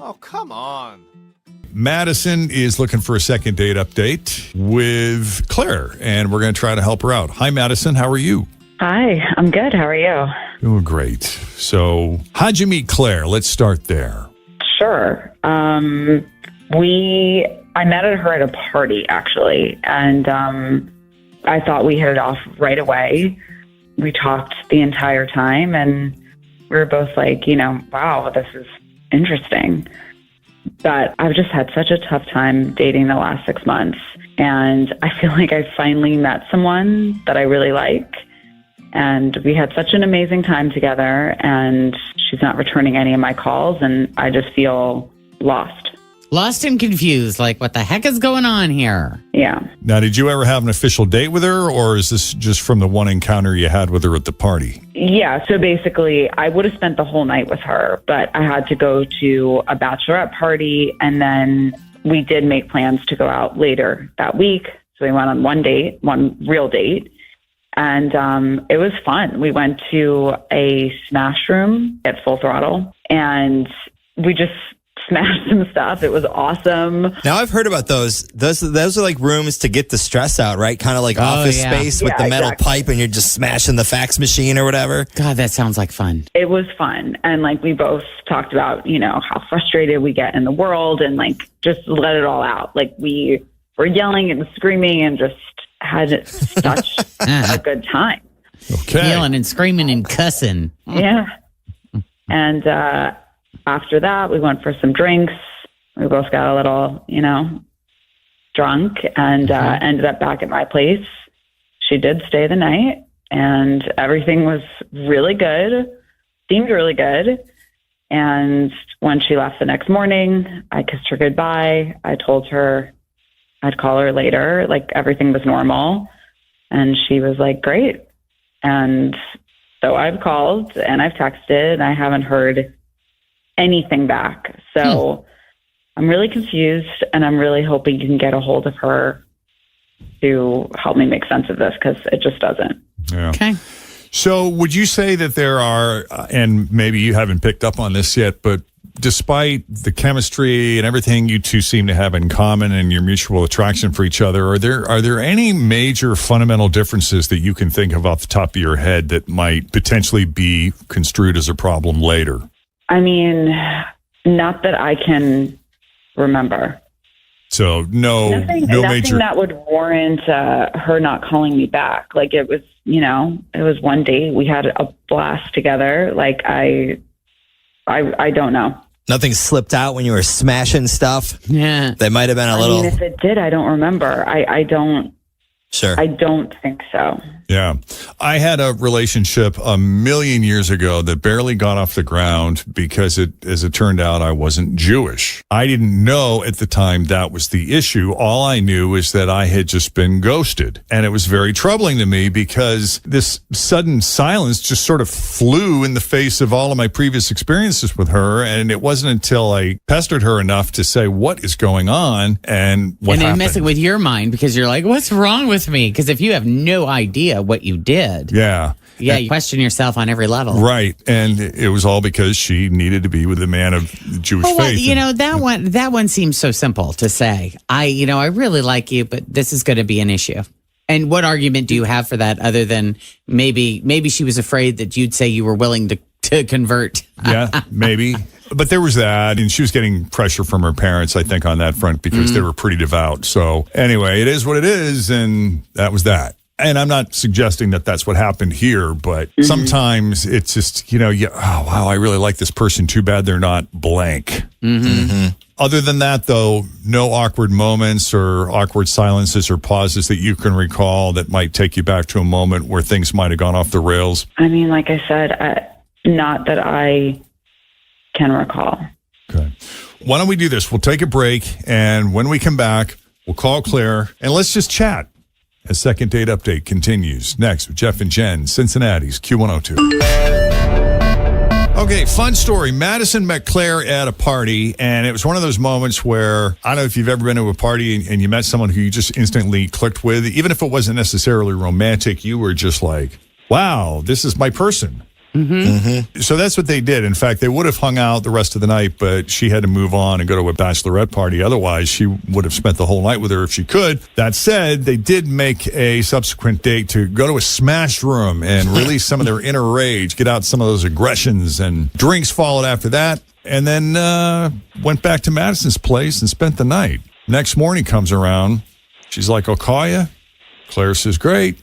Oh, come on. Madison is looking for a second date update with Claire, and we're going to try to help her out. Hi, Madison. How are you? Hi, I'm good. How are you? Doing great. So, how'd you meet Claire? Let's start there. Sure. I met her at a party, actually, and I thought we hit it off right away. We talked the entire time, and we were both like, wow, this is interesting. But I've just had such a tough time dating the last 6 months, and I feel like I finally met someone that I really like. And we had such an amazing time together, and she's not returning any of my calls, and I just feel lost. Lost and confused, like what the heck is going on here? Yeah. Now, did you ever have an official date with her, or is this just from the one encounter you had with her at the party? Yeah, so basically, I would have spent the whole night with her, but I had to go to a bachelorette party, and then we did make plans to go out later that week. So we went on one real date. And it was fun. We went to a smash room at Full Throttle, and we just smashed some stuff. It was awesome. Now, I've heard about those. Those are like rooms to get the stress out, right? Kind of like office space with the metal pipe, and you're just smashing the fax machine or wwhatever. God, that sounds like fun. It was fun. And we both talked about, how frustrated we get in the world and just let it all out. We were yelling and screaming and just had such a good time. Okay. Yelling and screaming and cussing. Yeah. And after that, we went for some drinks. We both got a little, drunk and ended up back at my place. She did stay the night, and everything was really good, seemed really good. And when she left the next morning, I kissed her goodbye. I told her I'd call her later, everything was normal. And she was like, great. And so I've called and I've texted and I haven't heard anything back. So I'm really confused, and I'm really hoping you can get a hold of her to help me make sense of this, because it just doesn't. Yeah. Okay. So would you say that there are, and maybe you haven't picked up on this yet, but despite the chemistry and everything you two seem to have in common and your mutual attraction for each other, are there any major fundamental differences that you can think of off the top of your head that might potentially be construed as a problem later? I mean, not that I can remember. So nothing major that would warrant her not calling me back. It was, it was one date. We had a blast together. I don't know. Nothing slipped out when you were smashing stuff? Yeah. They might have been a little... if it did, I don't remember. I don't... Sure. I don't think so. Yeah. I had a relationship a million years ago that barely got off the ground because as it turned out, I wasn't Jewish. I didn't know at the time that was the issue. All I knew is that I had just been ghosted. And it was very troubling to me because this sudden silence just sort of flew in the face of all of my previous experiences with her. And it wasn't until I pestered her enough to say, what is going on? And what happened? Messing with your mind because you're like, what's wrong with me? Because if you have no idea what you did. Yeah. Yeah, you question yourself on every level. Right. And it was all because she needed to be with a man of Jewish faith. That one seems so simple to say. I really like you, but this is going to be an issue. And what argument do you have for that other than maybe she was afraid that you'd say you were willing to convert? Yeah, maybe. But there was that, and she was getting pressure from her parents, I think, on that front because they were pretty devout. So anyway, it is what it is, and that was that. And I'm not suggesting that that's what happened here, but sometimes it's just, oh, wow, I really like this person. Too bad they're not blank. Other than that, though, no awkward moments or awkward silences or pauses that you can recall that might take you back to a moment where things might have gone off the rails? I mean, like I said, not that I can recall. Okay. Why don't we do this? We'll take a break, and when we come back, we'll call Claire, and let's just chat. A second date update continues next with Jeff and Jenn, Cincinnati's Q102. Okay, fun story. Madison met Claire at a party, and it was one of those moments where, I don't know if you've ever been to a party and you met someone who you just instantly clicked with. Even if it wasn't necessarily romantic, you were just like, wow, this is my person. So that's what they did. In fact, they would have hung out the rest of the night, but she had to move on and go to a bachelorette party. Otherwise, she would have spent the whole night with her if she could. That said, they did make a subsequent date to go to a smash room and release some of their inner rage, get out some of those aggressions, and drinks followed after that. And then went back to Madison's place and spent the night. Next morning comes around. She's like, I'll call you. Claire says, great.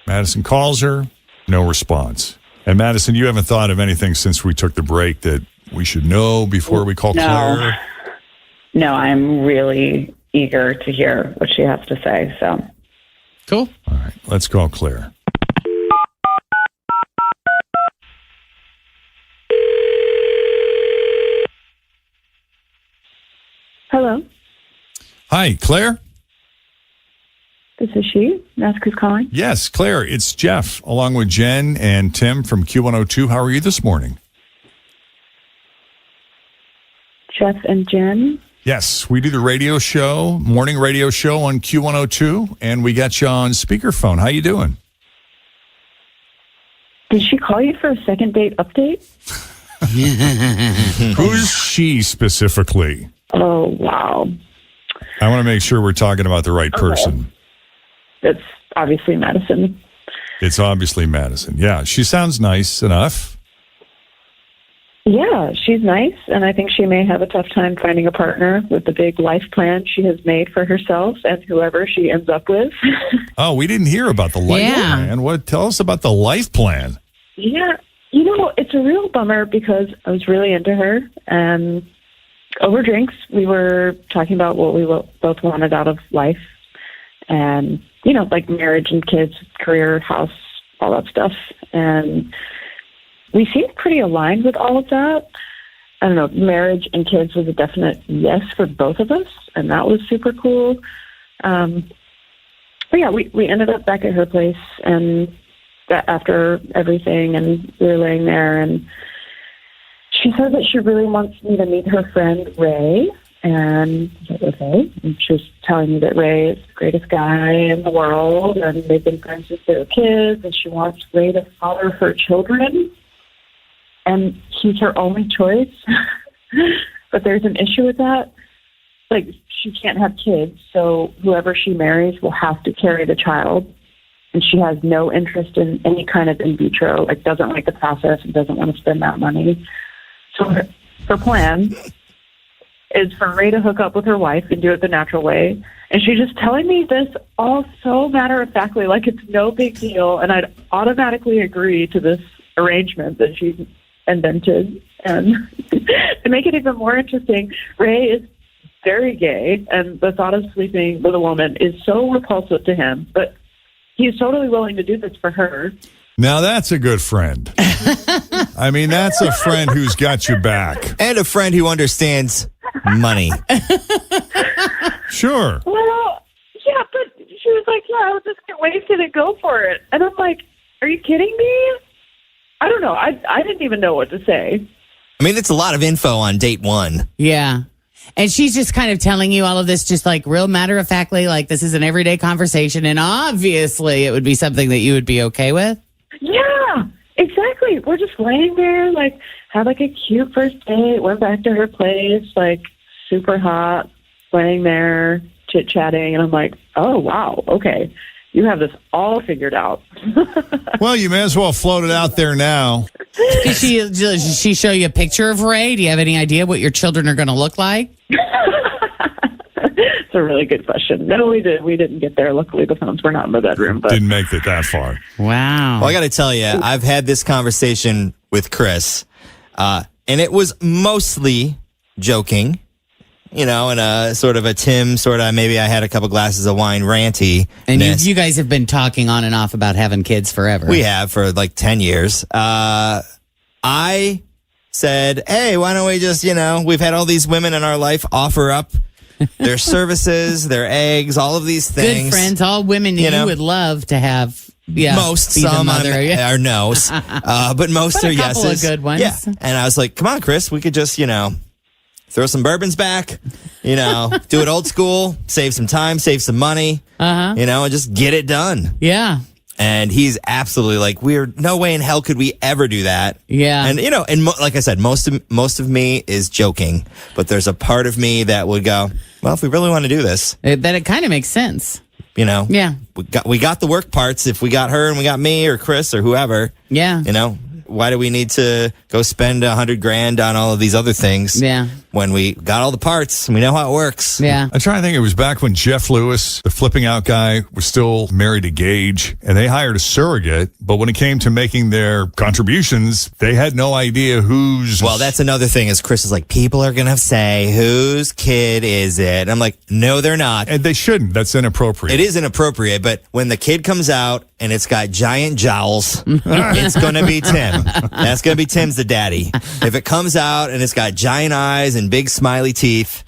Madison calls her. No response. And Madison, you haven't thought of anything since we took the break that we should know before we call Claire? No, I'm really eager to hear what she has to say. So, cool. All right, let's call Claire. hello, Hi, Claire? this is she. Ask who's calling. Yes, Claire, it's Jeff, along with Jen and Tim from Q102. How are you this morning? Jeff and Jen. Yes, we do the radio show, morning radio show on Q102, and we got you on speakerphone. How you doing? Did she call you for a second date update? Who's she specifically? Oh, wow. I want to make sure we're talking about the right person. It's obviously Madison. It's obviously Madison. Yeah, she sounds nice enough. Yeah, she's nice, and I think she may have a tough time finding a partner with the big life plan she has made for herself and whoever she ends up with. Oh, we didn't hear about the life plan. Tell us about the life plan. Yeah, it's a real bummer because I was really into her, and over drinks, we were talking about what we both wanted out of life, and, like marriage and kids, career, house, all that stuff, and we seemed pretty aligned with all of that. I don't know, marriage and kids was a definite yes for both of us, and that was super cool. But yeah, we ended up back at her place, and after everything, and we were laying there, and she said that she really wants me to meet her friend Ray, and I said, okay. And she was telling me that Ray is the greatest guy in the world, and they've been friends since they were kids, and she wants Ray to father her children. And he's her only choice. But there's an issue with that. Like, she can't have kids, so whoever she marries will have to carry the child. And she has no interest in any kind of in vitro, doesn't like the process and doesn't want to spend that money. So her plan is for Ray to hook up with her wife and do it the natural way. And she's just telling me this all so matter-of-factly, like it's no big deal. And I'd automatically agree to this arrangement that she's invented. And to make it even more interesting, Ray is very gay, and the thought of sleeping with a woman is so repulsive to him, but he's totally willing to do this for her. Now that's a good friend. I mean, that's a friend who's got your back. And a friend who understands money. Sure. Well, yeah, but she was like, yeah, I'll just get wasted and go for it. And I'm like, are you kidding me? I don't know. I didn't even know what to say. I mean, it's a lot of info on date one. Yeah. And she's just kind of telling you all of this just real matter-of-factly, this is an everyday conversation, and obviously it would be something that you would be okay with? Yeah, exactly. We're just laying there, had a cute first date, went back to her place, super hot, laying there, chit-chatting, and I'm like, oh, wow, okay. You have this all figured out. Well, you may as well float it out there now. Did she show you a picture of Ray? Do you have any idea what your children are going to look like? It's a really good question. No, we didn't get there. Luckily, the phones were not in the bedroom. But didn't make it that far. Wow. Well, I got to tell you, I've had this conversation with Chris, and it was mostly joking. In a sort of a Tim maybe I had a couple glasses of wine ranty. And you guys have been talking on and off about having kids forever. We have for 10 years. I said, hey, why don't we just, we've had all these women in our life offer up their services, their eggs, all of these things. Good friends, all women you would love to have. Yeah, most, some are no's, but most are yeses. A couple of good ones. Yeah. And I was like, come on, Chris, we could just, throw some bourbons back, do it old school, save some time, save some money, and just get it done. Yeah. And he's absolutely like, no way in hell could we ever do that. Yeah. And, like I said, most of me is joking, but there's a part of me that would go, well, if we really want to do this, That it kind of makes sense. Yeah. we got the work parts. If we got her and we got me or Chris or whoever, Yeah. why do we need to go spend $100,000 on all of these other things? Yeah. When we got all the parts and we know how it works. Yeah. I'm trying to think. It was back when Jeff Lewis, the flipping out guy, was still married to Gage, and they hired a surrogate. But when it came to making their contributions, they had no idea whose. Well, that's another thing. Is Chris is like, people are gonna say, whose kid is it? And I'm like, no, they're not. And they shouldn't. That's inappropriate. It is inappropriate, but when the kid comes out and it's got giant jowls, it's going to be Tim. That's going to be Tim's the daddy. If it comes out and it's got giant eyes and big smiley teeth,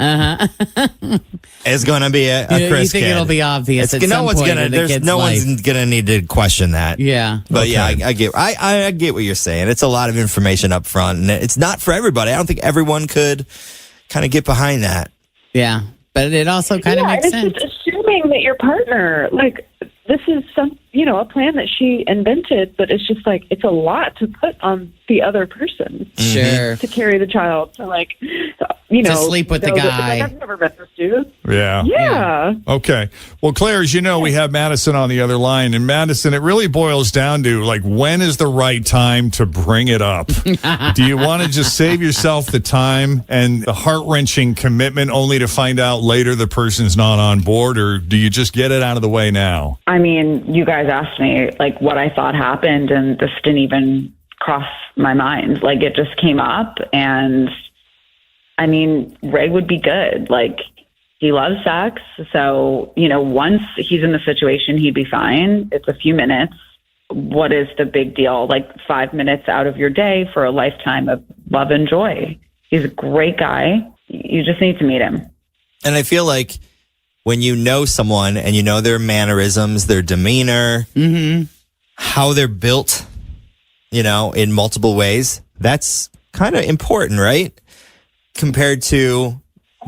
it's going to be a Chris You think kid. it'll be obvious at some point in a kid's life. one's going to need to question that. Yeah. But yeah, Okay. I get what you're saying. It's a lot of information up front, and it's not for everybody. I don't think everyone could kind of get behind that. Yeah. But it also kind of makes it's sense. just assuming that your partner, like, this is a plan that she invented, but it's just like, it's a lot to put on the other person Sure. to carry the child. So, like, To sleep with the guy. I've never met this dude. Yeah. Yeah. Okay. Well, Claire, as you know, we have Madison on the other line. And Madison, it really boils down to, like, when is the right time to bring it up? Do you want to just save yourself the time and the heart-wrenching commitment only to find out later the person's not on board? Or do you just get it out of the way now? I mean, you guys asked me like what I thought happened, and this didn't even cross my mind. Like, it just came up, and I mean, Ray would be good. Like, he loves sex. So, once he's in the situation, he'd be fine. It's a few minutes. What is the big deal? Like 5 minutes out of your day for a lifetime of love and joy. He's a great guy. You just need to meet him. And I feel like when you know someone and you know their mannerisms, their demeanor, how they're built, in multiple ways, that's kind of important, right? Compared to,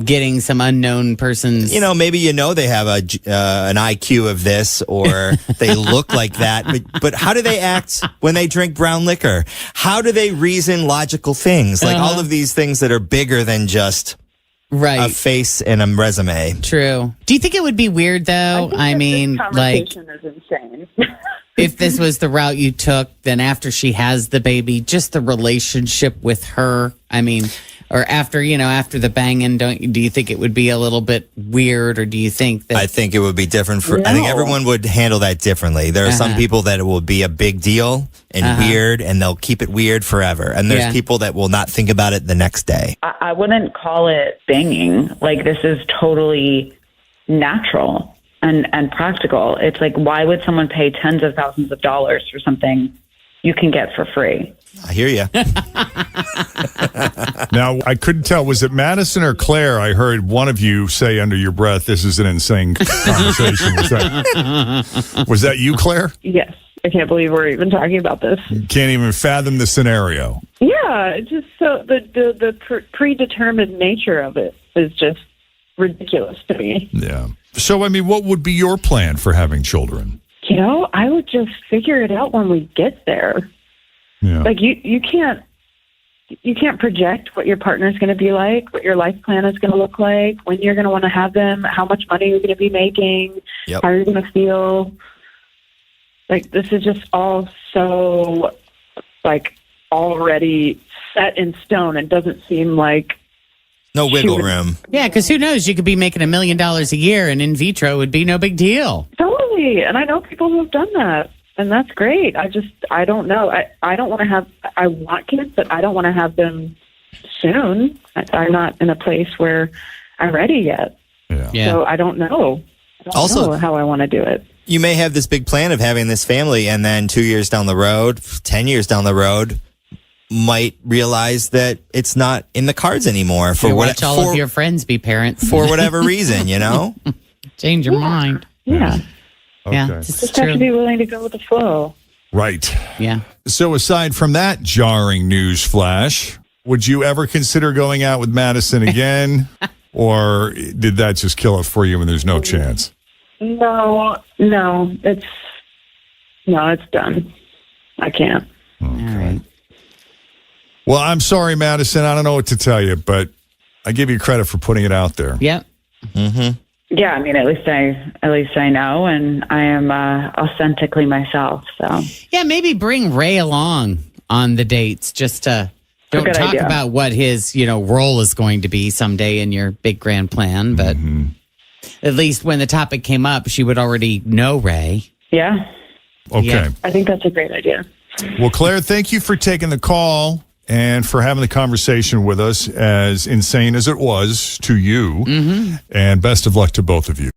Getting some unknown person's. maybe they have an IQ of this, or they look like that. But how do they act when they drink brown liquor? How do they reason logical things? Like all of these things that are bigger than just Right. a face and a resume. True. Do you think it would be weird though? I mean, this like, conversation is insane. if this was the route you took, then after she has the baby, just the relationship with her, I mean, or after the banging, do you think it would be a little bit weird, or do you think that? I think it would be different I think everyone would handle that differently. There are some people that it will be a big deal and weird, and they'll keep it weird forever. And there's people that will not think about it the next day. I wouldn't call it banging. Like, this is totally natural and practical. It's like, why would someone pay tens of thousands of dollars for something you can get for free? I hear you. Now, I couldn't tell. Was it Madison or Claire? I heard one of you say under your breath, "This is an insane conversation." Was that you, Claire? Yes. I can't believe we're even talking about this. Can't even fathom the scenario. Yeah, it's just so the predetermined nature of it is just ridiculous to me. Yeah. So, I mean, what would be your plan for having children? I would just figure it out when we get there. Yeah. Like, you can't project what your partner's going to be like, what your life plan is going to look like, when you're going to want to have them, how much money you're going to be making, how you're going to feel. Like, this is just all so, like, already set in stone and doesn't seem like No wiggle room. Yeah, because who knows? You could be making $1 million a year, and in vitro would be no big deal. Totally. And I know people who have done that, and that's great. I don't know. I don't want to have, I want kids, but I don't want to have them soon. I'm not in a place where I'm ready yet. Yeah. So I don't know. I don't know how I want to do it. You may have this big plan of having this family, and then 2 years down the road, 10 years down the road, might realize that it's not in the cards anymore Watch all of your friends be parents for whatever reason, Change your mind. Yeah. Okay. Yeah, this is Just have to true. be willing to go with the flow. Right. Yeah. So, aside from that jarring news flash, would you ever consider going out with Madison again? Or did that just kill it for you and there's no chance? No, No, it's done. I can't. All right. Well, I'm sorry, Madison. I don't know what to tell you, but I give you credit for putting it out there. Yep. Mm-hmm. Yeah, I mean, at least I know, and I am authentically myself. So Yeah, maybe bring Ray along on the dates just to don't talk idea. about what his, role is going to be someday in your big grand plan, but at least when the topic came up, she would already know Ray. yeah, Okay. Yeah. I think that's a great idea. Well, Claire, thank you for taking the call and for having the conversation with us, as insane as it was to you. And best of luck to both of you.